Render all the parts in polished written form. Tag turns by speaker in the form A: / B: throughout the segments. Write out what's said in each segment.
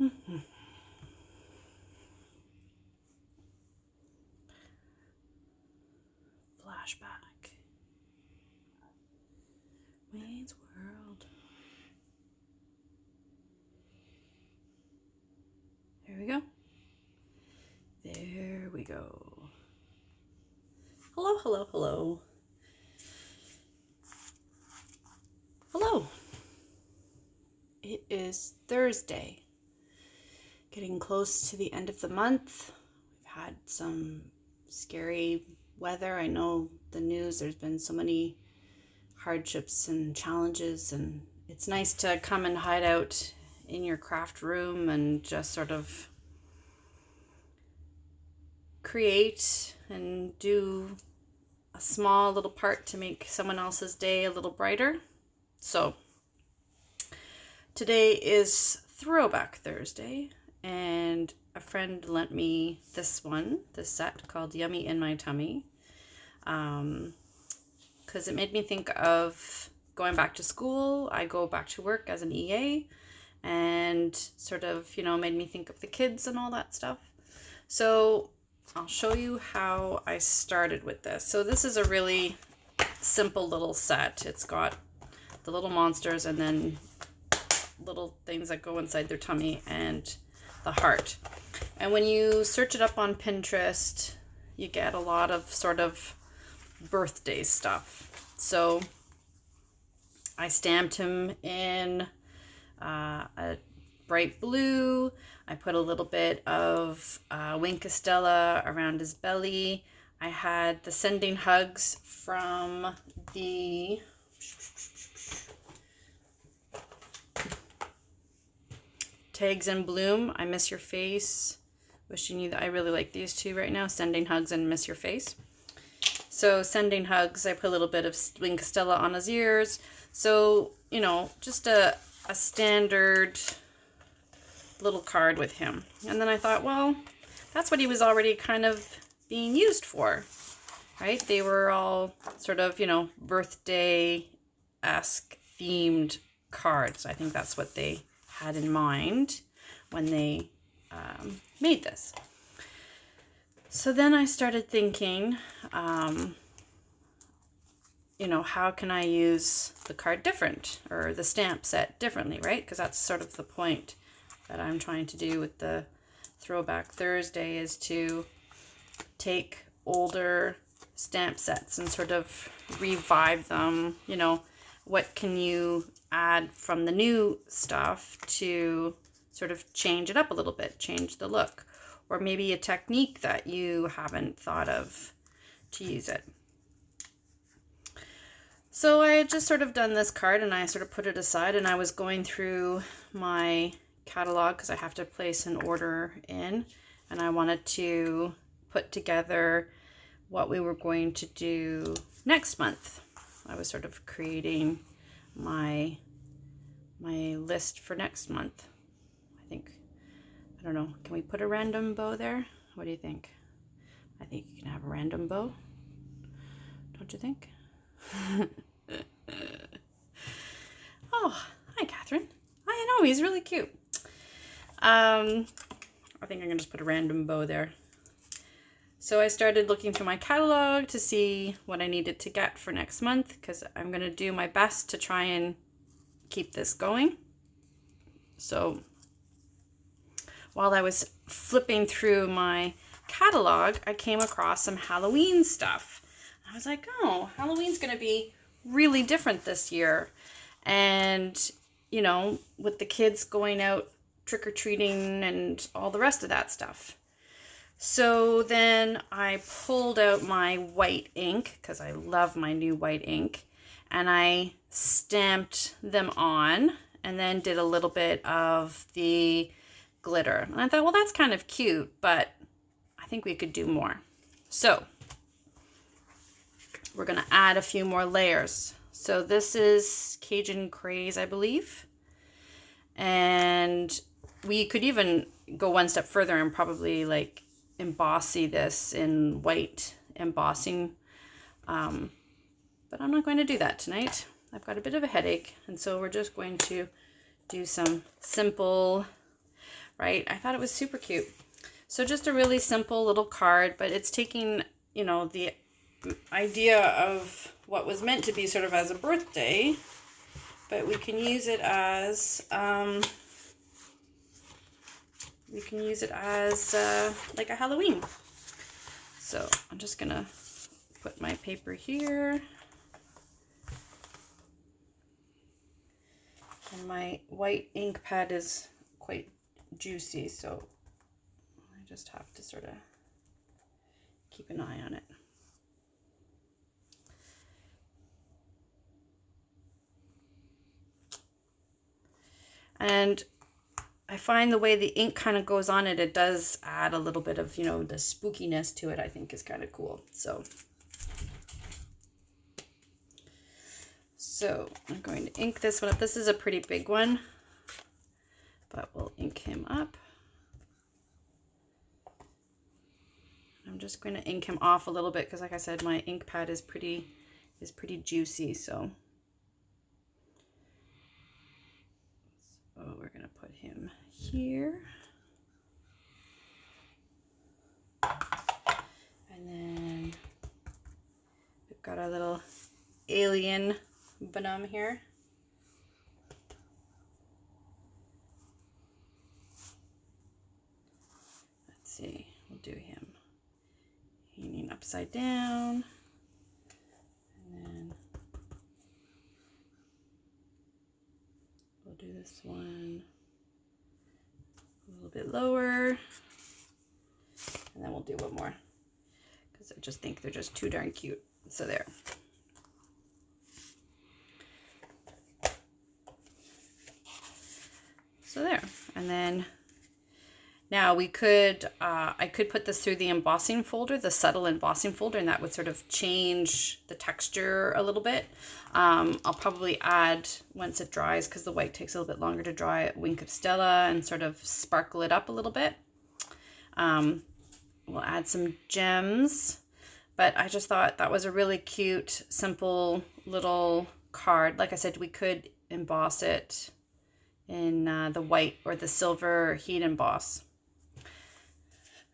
A: Flashback. Wayne's World. There we go. There we go. Hello, hello, hello. Hello. It is Thursday. Getting close to the end of the month. We've had some scary weather. I know the news, there's been so many hardships and challenges, and it's nice to come and hide out in your craft room and just sort of create and do a small little part to make someone else's day a little brighter. So today is Throwback Thursday, and a friend lent me this set called Yummy in My Tummy, because it made me think of going back to school. I go back to work as an EA, and sort of, made me think of the kids and all that stuff. So I'll show you how I started with this. So this is a really simple little set. It's got the little monsters and then little things that go inside their tummy and the heart. And when you search it up on Pinterest, you get a lot of sort of birthday stuff. So I stamped him in a bright blue. I put a little bit of Wink Estella around his belly. I had the sending hugs from the Tags in Bloom. I Miss Your Face. Wishing you that. I really like these two right now. Sending Hugs and Miss Your Face. So Sending Hugs, I put a little bit of Wink Estella on his ears. So, just a standard little card with him. And then I thought, well, that's what he was already kind of being used for, right? They were all sort of, birthday-esque themed cards. I think that's what they had in mind when they made this. So then I started thinking, how can I use the card different, or the stamp set differently, right? Because that's sort of the point that I'm trying to do with the Throwback Thursday, is to take older stamp sets and sort of revive them. What can you add from the new stuff to sort of change it up a little bit, change the look, or maybe a technique that you haven't thought of to use it. So I had just sort of done this card and I sort of put it aside, and I was going through my catalog because I have to place an order in, and I wanted to put together what we were going to do next month. I was sort of creating my list for next month. I don't know, can we put a random bow there? What do you think? I think you can have a random bow, don't you think? Oh, hi Catherine. I know, he's really cute. I think I'm gonna just put a random bow there. So I started looking through my catalog to see what I needed to get for next month, because I'm gonna do my best to try and keep this going. So while I was flipping through my catalog, I came across some Halloween stuff. I was like, oh, Halloween's gonna be really different this year. And, with the kids going out trick-or-treating and all the rest of that stuff. So then I pulled out my white ink, because I love my new white ink, and I stamped them on and then did a little bit of the glitter. And I thought, well, that's kind of cute, but I think we could do more. So we're going to add a few more layers. So this is Cajun Craze, I believe. And we could even go one step further and probably like embossy this in white embossing. But I'm not going to do that tonight. I've got a bit of a headache. And so we're just going to do some simple right? I thought it was super cute. So just a really simple little card, but it's taking, you know, the idea of what was meant to be sort of as a birthday, but we can use it as like a Halloween. So I'm just gonna put my paper here, and my white ink pad is quite juicy, so I just have to sort of keep an eye on it. And I find the way the ink kind of goes on it, it does add a little bit of, you know, the spookiness to it. I think is kind of cool. So I'm going to ink this one up. This is a pretty big one, but we'll ink him up. I'm just going to ink him off a little bit because, like I said, my ink pad is pretty juicy. So we're going to put him here. And then we've got our little alien Bonhomme here. Let's see, we'll do him hanging upside down. And then we'll do this one a little bit lower. And then we'll do one more because I just think they're just too darn cute. So there. So there. And then now we could, I could put this through the embossing folder, the subtle embossing folder, and that would sort of change the texture a little bit. I'll probably add, once it dries, because the white takes a little bit longer to dry, a wink of Stella and sort of sparkle it up a little bit. We'll add some gems, but I just thought that was a really cute, simple little card. Like I said, we could emboss it in the white or the silver heat emboss.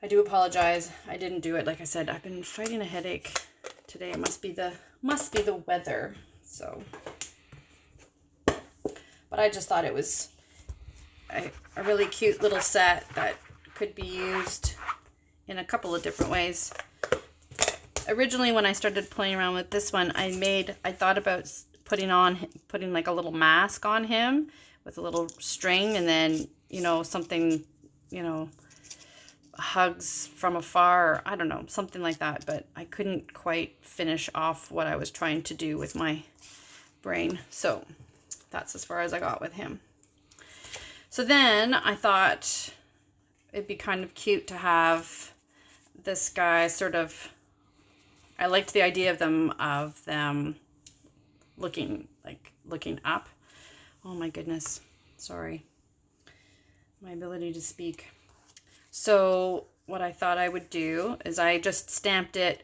A: I do apologize. I didn't do it. Like I said, I've been fighting a headache today. It must be the weather. So, but I just thought it was a really cute little set that could be used in a couple of different ways. Originally, when I started playing around with this one, I thought about putting like a little mask on him with a little string, and then, you know, something, you know, hugs from afar, or I don't know, something like that, but I couldn't quite finish off what I was trying to do with my brain. So that's as far as I got with him. So then I thought it'd be kind of cute to have this guy sort of, I liked the idea of them looking up. Oh my goodness, sorry, my ability to speak. So what I thought I would do is I just stamped it,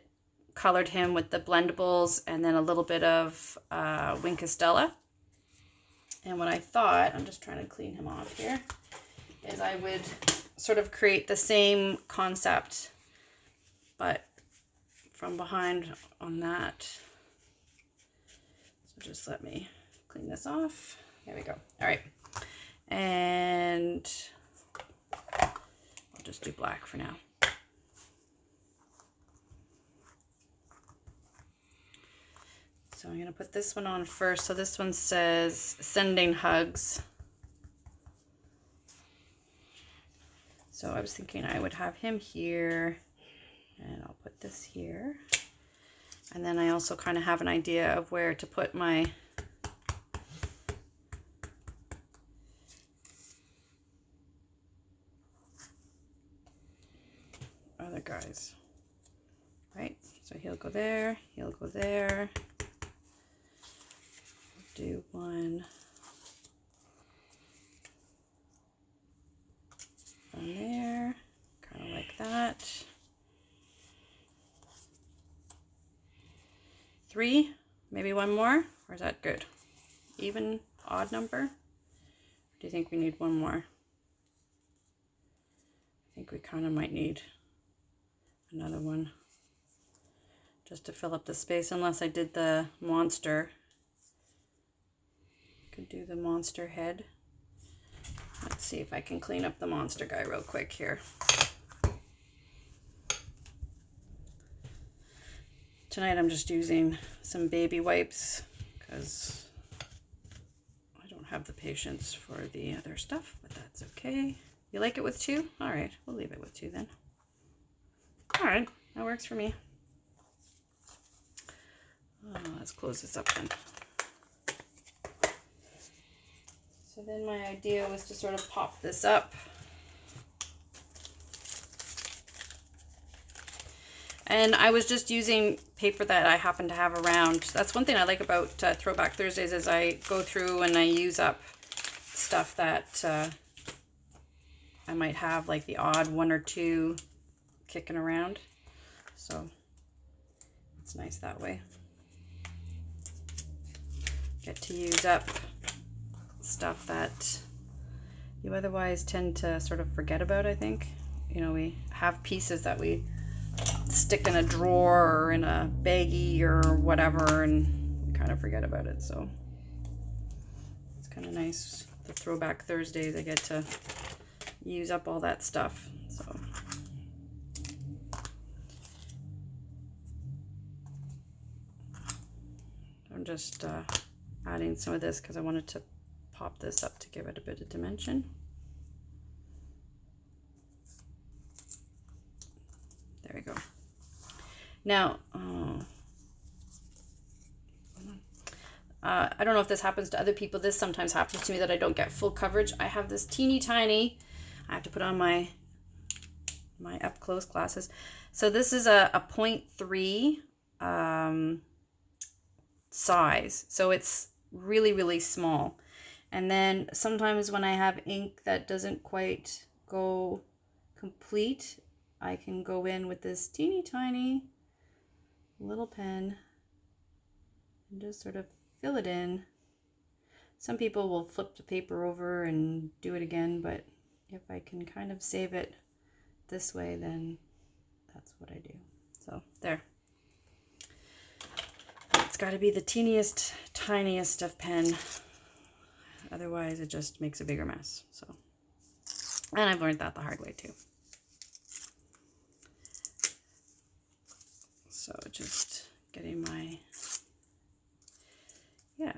A: colored him with the blendables, and then a little bit of wink of Stella. And what I thought, I'm just trying to clean him off here, is I would sort of create the same concept, but from behind on that. So just let me clean this off. There we go. All right. And I'll just do black for now. So I'm going to put this one on first. So this one says sending hugs. So I was thinking I would have him here, and I'll put this here. And then I also kind of have an idea of where to put my other guys, right? So he'll go there, he'll go there. Do one on there, kind of like that. 3, maybe one more, or is that good? Even, odd number? Do you think we need one more? think we kind of might need another one just to fill up the space, unless I did the monster. Could do the monster head. Let's see if I can clean up the monster guy real quick here. Tonight I'm just using some baby wipes because I don't have the patience for the other stuff, but that's okay. You like it with 2? All right, we'll leave it with 2 then. All right, that works for me. Let's close this up then. So then my idea was to sort of pop this up. And I was just using paper that I happen to have around. That's one thing I like about Throwback Thursdays is I go through and I use up stuff that I might have, like the odd 1 or 2 kicking around. So it's nice that way. Get to use up stuff that you otherwise tend to sort of forget about, I think. You know, we have pieces that we stick in a drawer or in a baggie or whatever, and we kind of forget about it. So it's kind of nice. The Throwback Thursdays, I get to use up all that stuff. So I'm just adding some of this because I wanted to pop this up to give it a bit of dimension. There we go. Now, I don't know if this happens to other people. This sometimes happens to me that I don't get full coverage. I have this teeny tiny, I have to put on my up close glasses. So this is a 0.3 size. So it's really, really small. And then sometimes when I have ink that doesn't quite go complete, I can go in with this teeny tiny little pen and just sort of fill it in. Some people will flip the paper over and do it again, but if I can kind of save it this way, then that's what I do. So there. It's got to be the teeniest, tiniest of pen. Otherwise, it just makes a bigger mess. So, and I've learned that the hard way too. So just getting my, yeah.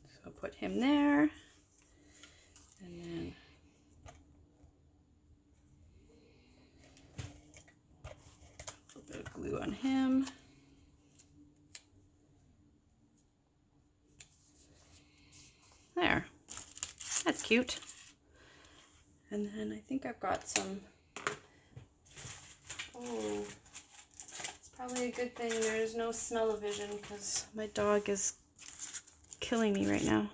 A: So I'll put him there. And then a little bit of glue on him. There. That's cute. And then I think I've got some, oh, it's probably a good thing there's no smell-o-vision because my dog is killing me right now.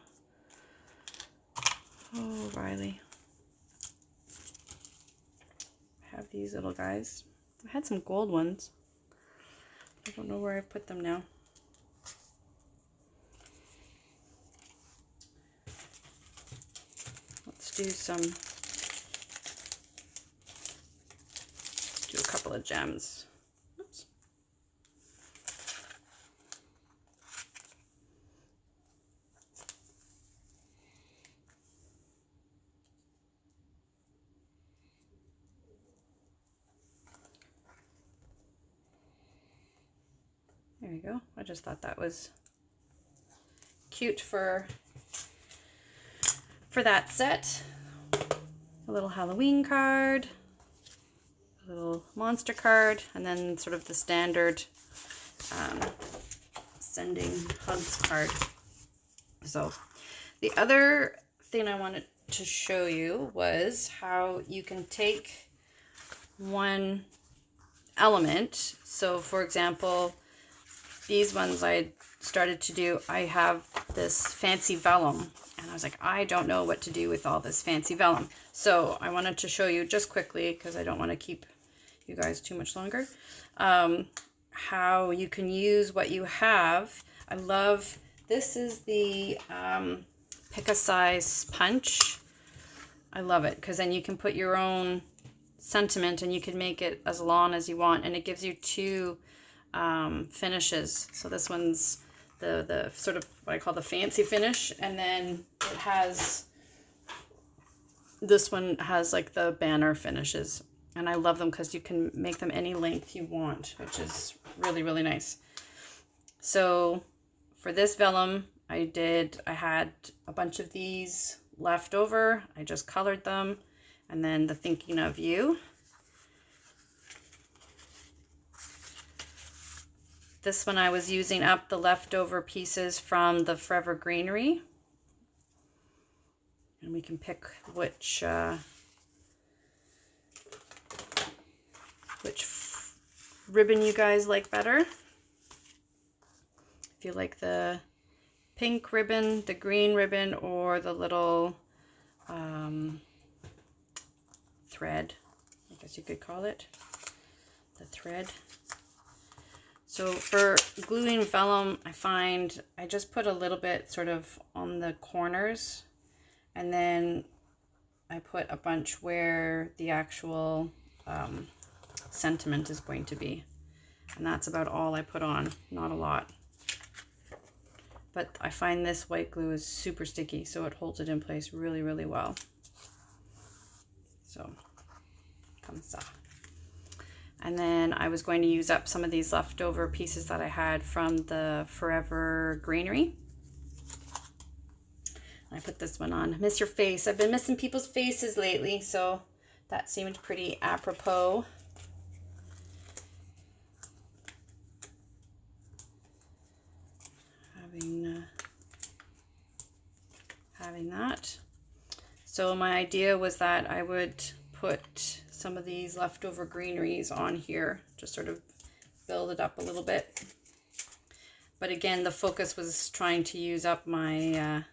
A: Oh, Riley. I have these little guys. I had some gold ones. I don't know where I've put them now. Let's do a couple of gems. Oops. There we go. I just thought that was cute for that set. A little Halloween card, a little monster card, and then sort of the standard sending hugs card. So the other thing I wanted to show you was how you can take one element. So for example, these ones I started to do, I have this fancy vellum, and I was like, I don't know what to do with all this fancy vellum. So I wanted to show you just quickly, because I don't want to keep you guys too much longer. How you can use what you have. I love, this is the pick a size punch. I love it because then you can put your own sentiment and you can make it as long as you want, and it gives you two finishes. So this one's the sort of what I call the fancy finish, and then it has, this one has like the banner finishes, and I love them because you can make them any length you want, which is really, really nice. So for this vellum, I had a bunch of these left over. I just colored them, and then the Thinking of You. This one I was using up the leftover pieces from the Forever Greenery. And we can pick which ribbon you guys like better. If you like the pink ribbon, the green ribbon, or the little thread, I guess you could call it, the thread. So for gluing vellum, I find I just put a little bit sort of on the corners, and then I put a bunch where the actual sentiment is going to be. And that's about all I put on, not a lot. But I find this white glue is super sticky, so it holds it in place really, really well. So, comme ça. And then I was going to use up some of these leftover pieces that I had from the Forever Greenery. I put this one on. Miss your face. I've been missing people's faces lately, so that seemed pretty apropos. Having that. So my idea was that I would put some of these leftover greeneries on here, just sort of build it up a little bit. But again, the focus was trying to use up my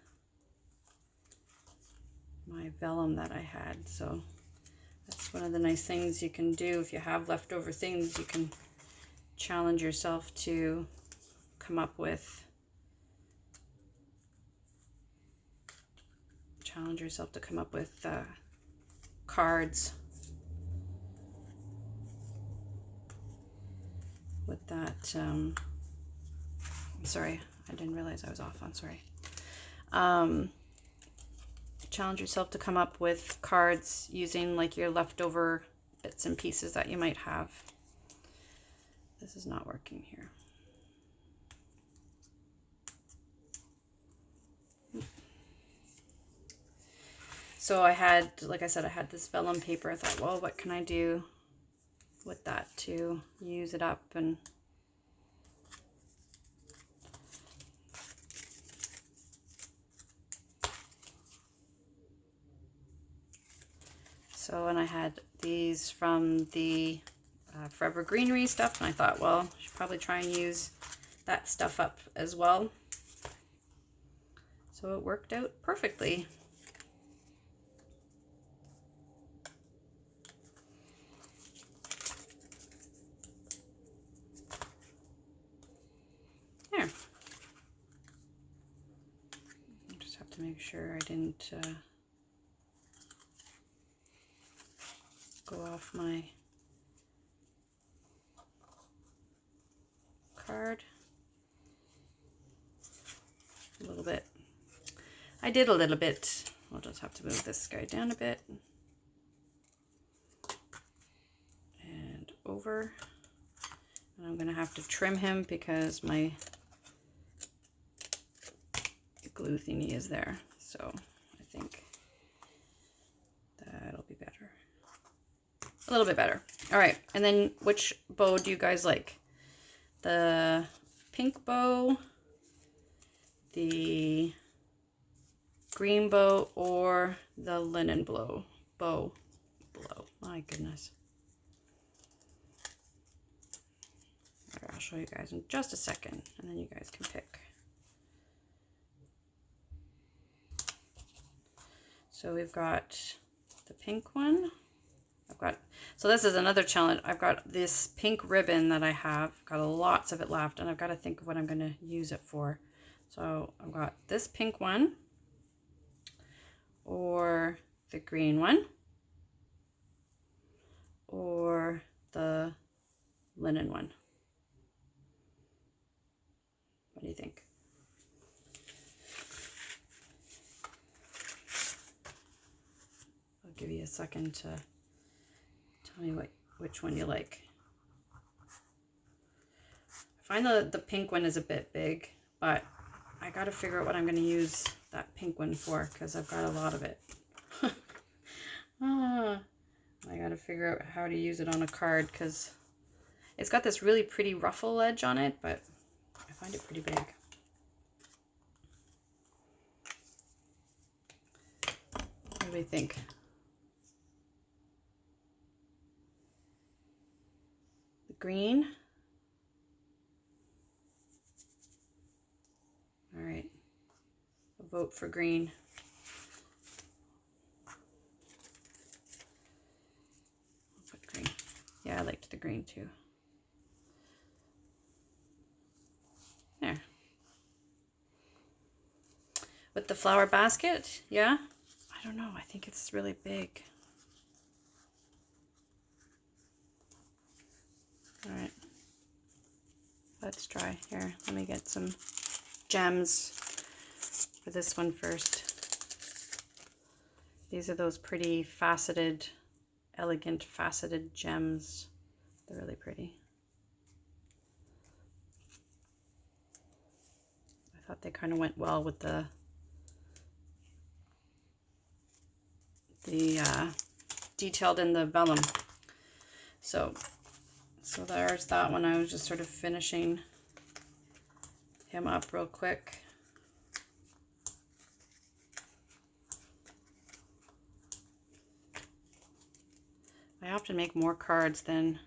A: my vellum that I had. So that's one of the nice things you can do if you have leftover things. You can challenge yourself to come up with cards with that. Sorry, I didn't realize I was off on, sorry. Challenge yourself to come up with cards using like your leftover bits and pieces that you might have. This is not working here. So I had, like I said, I had this vellum paper. I thought, well, what can I do with that to use it up? And so, and I had these from the Forever Greenery stuff, and I thought, well, I should probably try and use that stuff up as well. So it worked out perfectly. There. I just have to make sure I didn't go off my card a little bit. I did a little bit. I'll just have to move this guy down a bit and over. And I'm going to have to trim him because my glue thingy is there. So I think that'll be better. A little bit better. All right. And then which bow do you guys like? The pink bow, the green bow, or the linen bow? My goodness. All right, I'll show you guys in just a second, and then you guys can pick. So we've got the pink one. So this is another challenge. I've got this pink ribbon that I have, got lots of it left, and I've got to think of what I'm going to use it for. So I've got this pink one, or the green one, or the linen one. What do you think? I'll give you a second to tell me which one you like. I find the pink one is a bit big, but I got to figure out what I'm going to use that pink one for, because I've got a lot of it. I got to figure out how to use it on a card, because it's got this really pretty ruffle edge on it, but I find it pretty big. What do we think? The green. All right, a vote for green. I'll put green. Yeah, I liked the green too. There. With the flower basket, yeah? I don't know, I think it's really big. All right, let's try. Here, let me get some gems for this one first. These are those pretty faceted, elegant faceted gems. They're really pretty. I thought they kind of went well with the detailed in the vellum. So there's that one. I was just sort of finishing him up real quick. I often make more cards than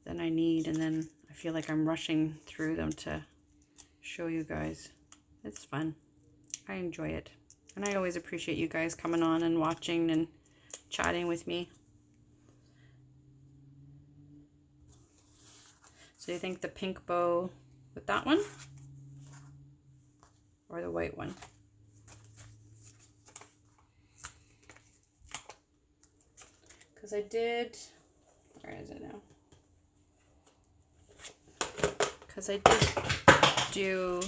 A: I need, and then I feel like I'm rushing through them to show you guys. It's fun. I enjoy it. And I always appreciate you guys coming on and watching and chatting with me. So you think the pink bow with that one? Or the white one? Because I did, where is it now? Because I did do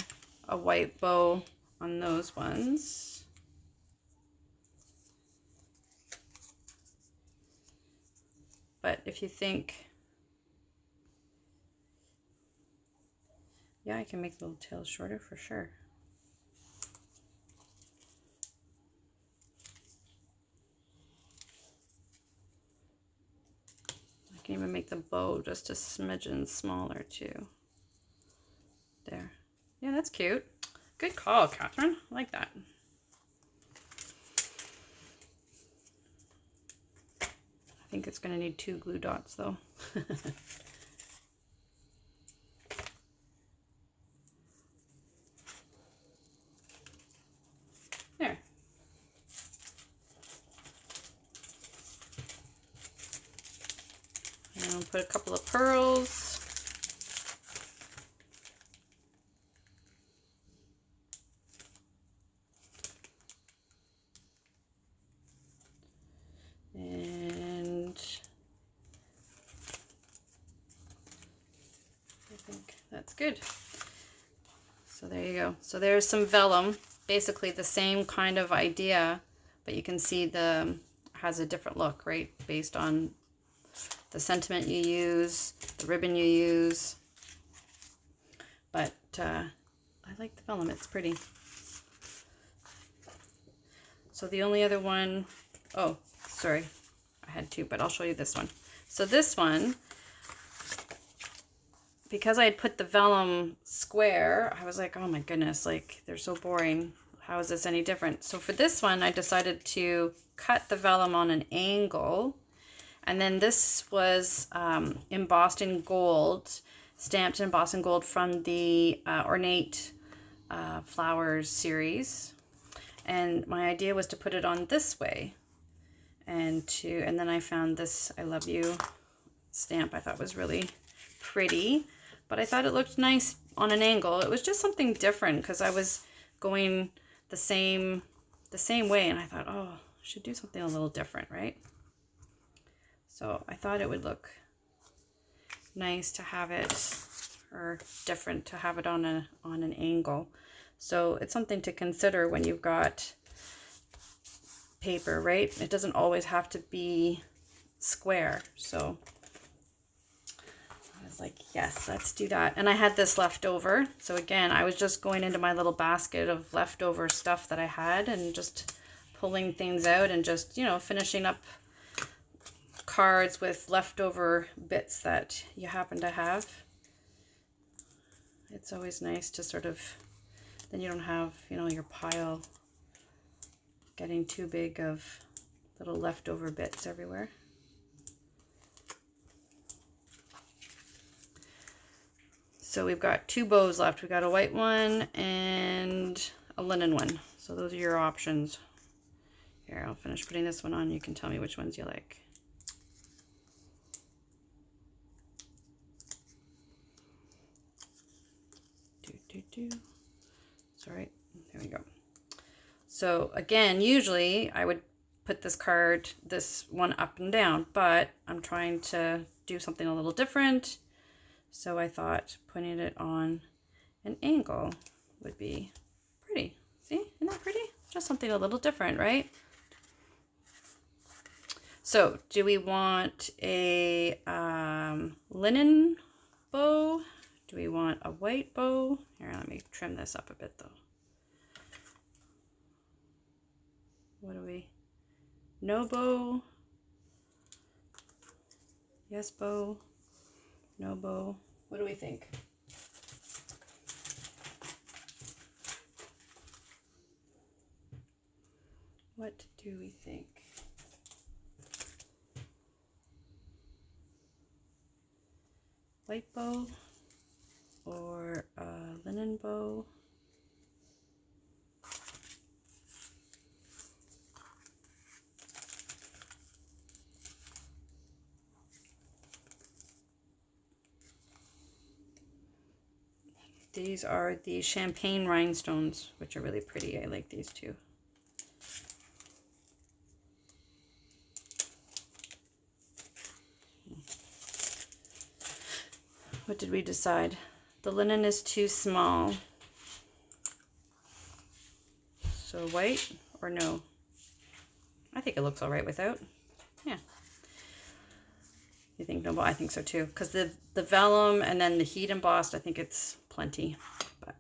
A: a white bow on those ones. But if you think, yeah, I can make the little tails shorter for sure. I can even make the bow just a smidgen smaller too. There. Yeah, that's cute. Good call, Catherine. I like that. I think it's going to need 2 glue dots though. There. And I'll put a couple of pearls. And I think that's good. So there you go. So there's some vellum, basically the same kind of idea, but you can see has a different look, right? Based on the sentiment you use, the ribbon you use. But I like the vellum, it's pretty. So the only other one, oh, sorry, I had 2, but I'll show you this one. So this one, because I had put the vellum square, I was like, oh my goodness, like they're so boring. How is this any different? So for this one, I decided to cut the vellum on an angle. And then this was embossed in gold, stamped in embossed in gold from the Ornate Flowers series. And my idea was to put it on this way. And and then I found this I Love You stamp I thought was really pretty, but I thought it looked nice on an angle. It was just something different because I was going the same way, and I thought, oh, I should do something a little different, right? So I thought it would look nice to have it, or different to have it on an angle. So it's something to consider when you've got paper, right? It doesn't always have to be square. So I was like, yes, let's do that. And I had this left over. So again, I was just going into my little basket of leftover stuff that I had and just pulling things out and just, you know, finishing up cards with leftover bits that you happen to have. It's always nice to sort of, then you don't have, you know, your pile getting too big of little leftover bits everywhere. So we've got 2 bows left. We've got a white one and a linen one. So those are your options. Here, I'll finish putting this one on. You can tell me which ones you like. Sorry, there we go. So again, usually I would put this one up and down, but I'm trying to do something a little different. So I thought putting it on an angle would be pretty. See, isn't that pretty? Just something a little different, right? So do we want a linen bow? Do we want a white bow? Here, let me trim this up a bit though. What do we? No bow. Yes bow. No bow. What do we think? What do we think? White bow or a linen bow? These are the champagne rhinestones, which are really pretty. I like these too. What did we decide? The linen is too small. So white or no? I think it looks all right without. Yeah. You think no? I think so too. Because the vellum and then the heat embossed, I think it's plenty. But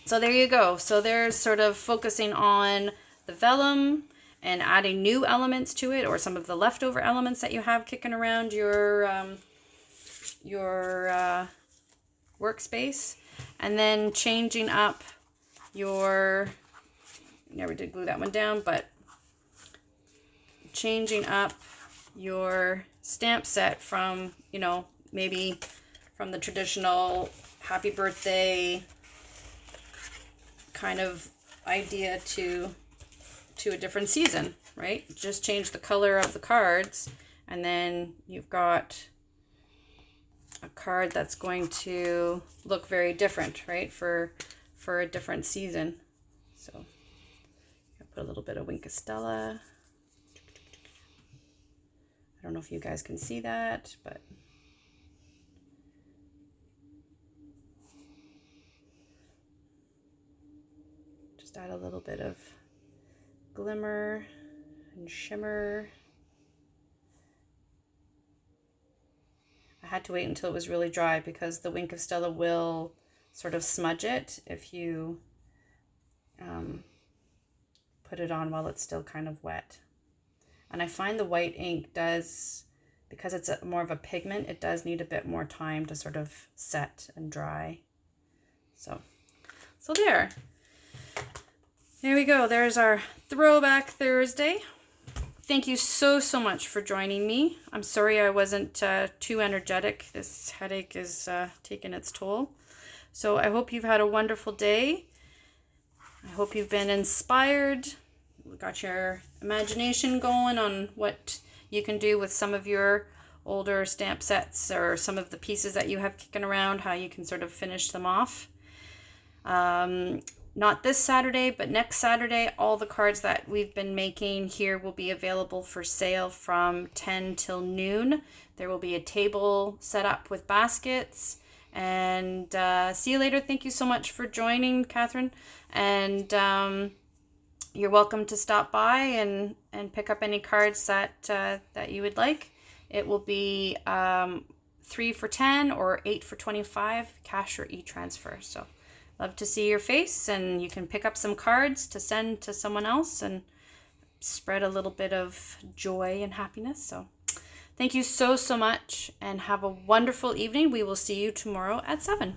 A: so there you go. So there's sort of focusing on the vellum and adding new elements to it, or some of the leftover elements that you have kicking around your workspace, and then changing up your, never did glue that one down, but changing up your stamp set from, you know, maybe from the traditional happy birthday kind of idea to a different season, right? Just change the color of the cards, and then you've got a card that's going to look very different, right? For a different season. So I'll put a little bit of Wink of Stella. I don't know if you guys can see that, but just add a little bit of glimmer and shimmer. I had to wait until it was really dry because the Wink of Stella will sort of smudge it if you put it on while it's still kind of wet. And I find the white ink does, because it's more of a pigment, it does need a bit more time to sort of set and dry. So there we go. There's our Throwback Thursday. Thank you so much for joining me. I'm sorry I wasn't too energetic. This headache is taking its toll. So I hope you've had a wonderful day. I hope you've been inspired got your imagination going on what you can do with some of your older stamp sets or some of the pieces that you have kicking around, how you can sort of finish them off. Not this Saturday, but next Saturday, all the cards that we've been making here will be available for sale from 10 till noon. There will be a table set up with baskets. And see you later. Thank you so much for joining, Catherine. And you're welcome to stop by and pick up any cards that you would like. It will be 3 for $10 or 8 for $25, cash or e-transfer. So love to see your face, and you can pick up some cards to send to someone else and spread a little bit of joy and happiness. So thank you so much, and have a wonderful evening. We will see you tomorrow at 7.